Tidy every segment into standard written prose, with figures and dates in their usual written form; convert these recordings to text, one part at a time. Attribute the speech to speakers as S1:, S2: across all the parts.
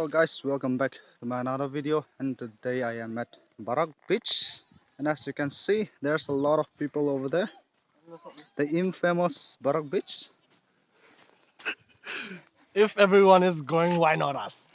S1: guys, welcome back to my another video, and today I am at Barak beach, and as you can see there's a lot of people over there, the infamous Barak beach.
S2: If everyone is going, why not us?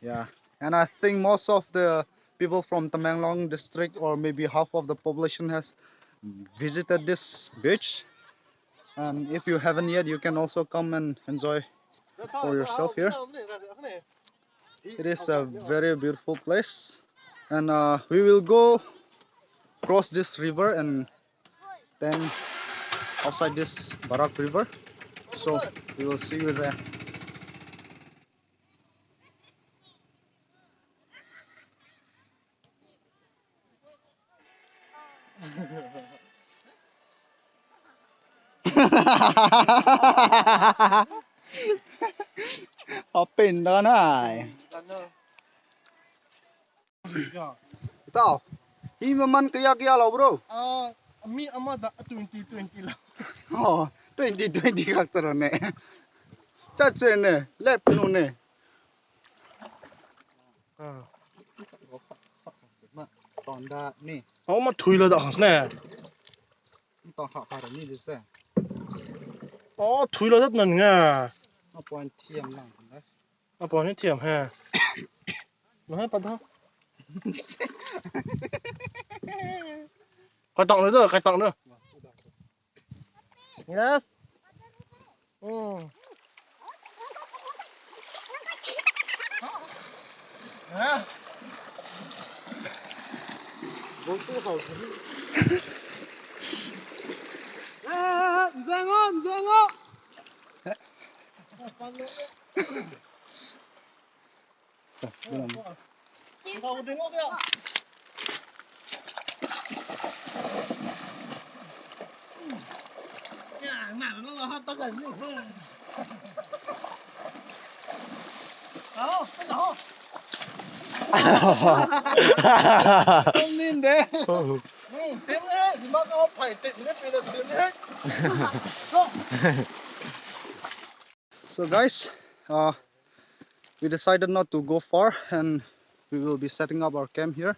S1: Yeah, and I think most of the people from Tamenglong district, or maybe half of the population, has visited this beach, and if you haven't yet, you can also come and enjoy for yourself here. It is a very beautiful place, and we will go cross this river and then outside this Barak river, so we will see you there. Open đó này. Tao. Imaman kaya lo bro.
S2: Me amada 2020 lah.
S1: Oh, 2020 kakter ne. Chache ne, lep nu ne. Tòn đa nè.
S2: Mà thui了的好呢。
S1: Tòn học phải ni được sao?
S2: Thui了的能啊。
S1: Nó point thiêm lang đấy.
S2: 幫你舔哈。攞喺拔頭。快擋了啫，快擋了。Yes。
S1: Vô tu hậu.
S2: Ra ngon, ra ngon. Đâu đứng ở kia. Nhà mà nó là tao gần như thế. Đó, cái đó.
S1: Không nên đấy.
S2: Tiếng hết thì nó phải tịnh hết vì là tiếng hết.
S1: So guys, we decided not to go far, and we will be setting up our camp here.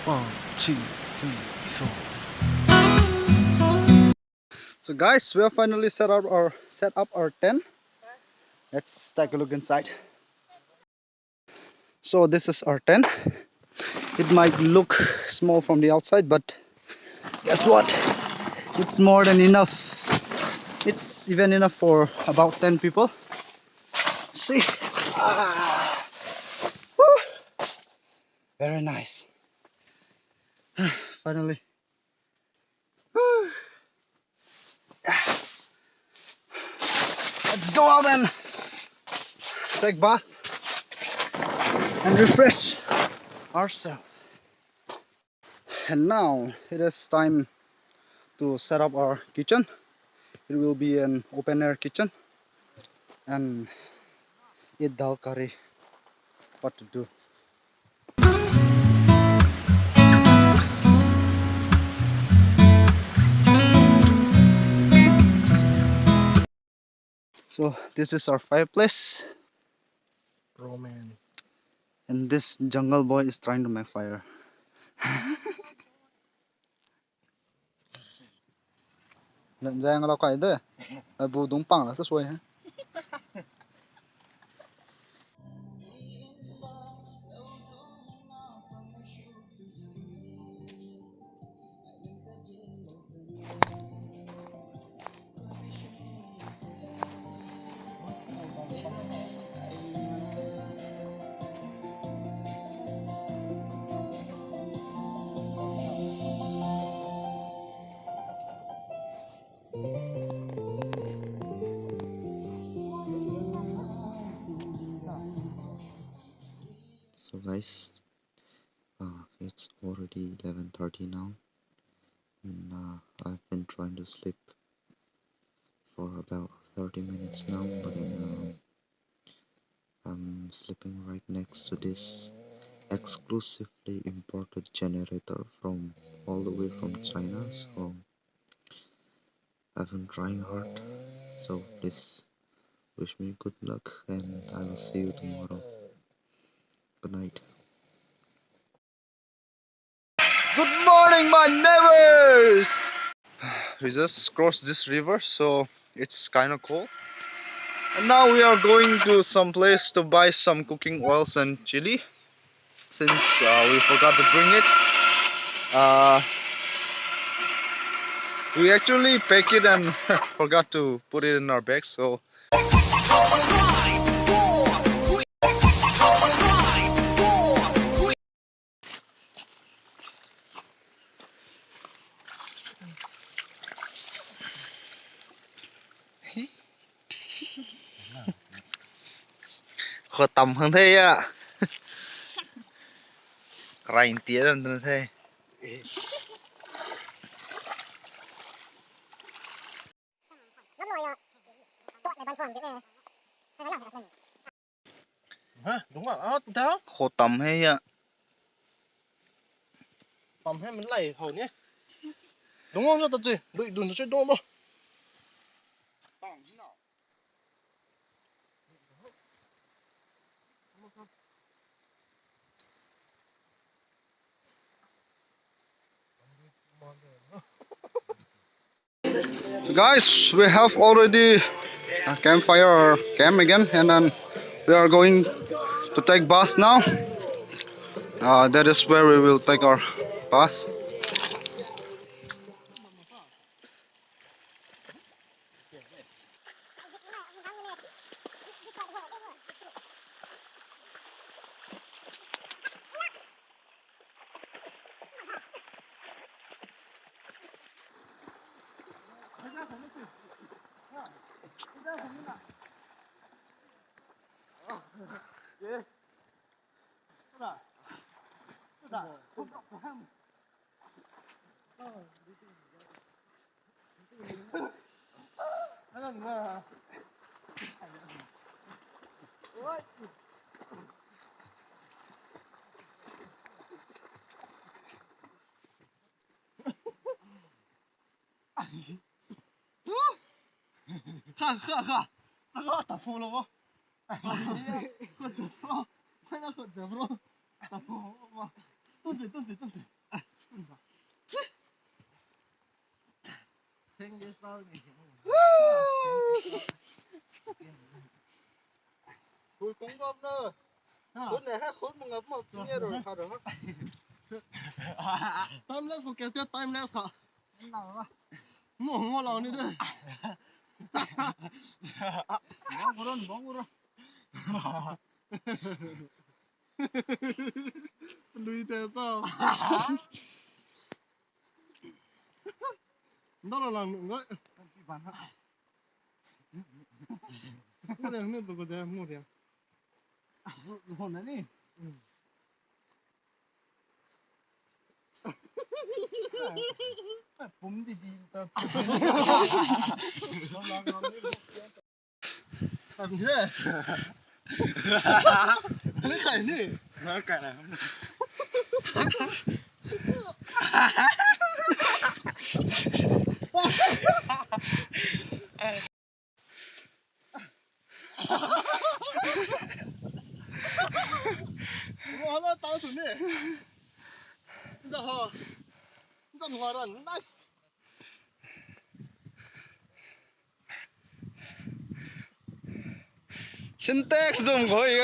S2: One, two, three, four.
S1: So guys, we have finally set up our tent. Let's take a look inside. So this is our tent. It might look small from the outside, but guess what? It's more than enough. It's even enough for about 10 people. See? Woo! Very nice. Finally. Woo! Let's go out and take bath and refresh ourselves. And now it is time to set up our kitchen. It will be an open air kitchen, and eat dal curry. What to do? So this is our fireplace.
S2: Bro, man.
S1: And this jungle boy is trying to make fire. Lần giang là quậy đấy. Là bù đúng bằng là tất xuôi hả? So guys, it's already 11:30 now, and I've been trying to sleep for about 30 minutes now, but then
S3: I'm sleeping right next to this exclusively imported generator from all the way from China, so I've been trying hard. So please wish me good luck and I will see you tomorrow. Good night.
S1: Good morning, my neighbors! We just crossed this river, so it's kind of cold. And now we are going to some place to buy some cooking oils and chili, since we forgot to bring it. Uh, we actually pack it and forgot to put it in our bag, so khó tầm hơn thế á. Rành tía hơn thế.
S2: Hả? Đúng rồi, đó.
S1: Khó tầm hay á.
S2: Tầm hay mình lầy hồi nhé. Đúng không cho tao gì? Đừng chơi đôm đâu.
S1: So guys, we have already campfire camp again, and then we are going to take bath now. That is where we will take our bath.
S2: Khờ, tập phù luôn không? Khờ chở bro, hay là khờ chở bro? Tập phù mà. Tuân chỉ. Xem cái sau này. Tôi cũng không đâu. Khốn này ha, khốn mà ngập một nghe rồi thà rồi ha. Time lapse của kéo time lapse hả? Mua lòng đi thôi. Bóng Lui theo sao? Đó là làm đấy. Mua đèn nước được rồi, mua đèn. Hồn đấy đi. Bấm đi tao. Làm thế. Lấy khải đi. Nó cài này. Nó nó tao xuống đi. Giờ hả? Giờ hòa rồi, nice.
S1: Syntax dùm của ý.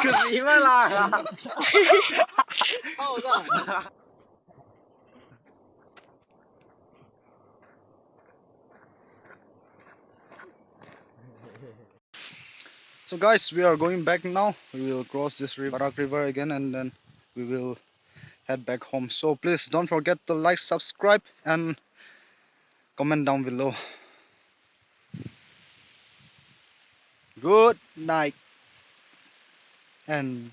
S2: Cái gì mà là? Đâu ra?
S1: So guys, we are going back now. We will cross this Barak river again, and then we will head back home. So please don't forget to like, subscribe, and comment down below. Good night and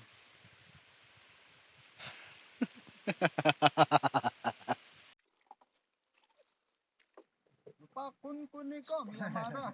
S1: Lupa kun ko Miyamada.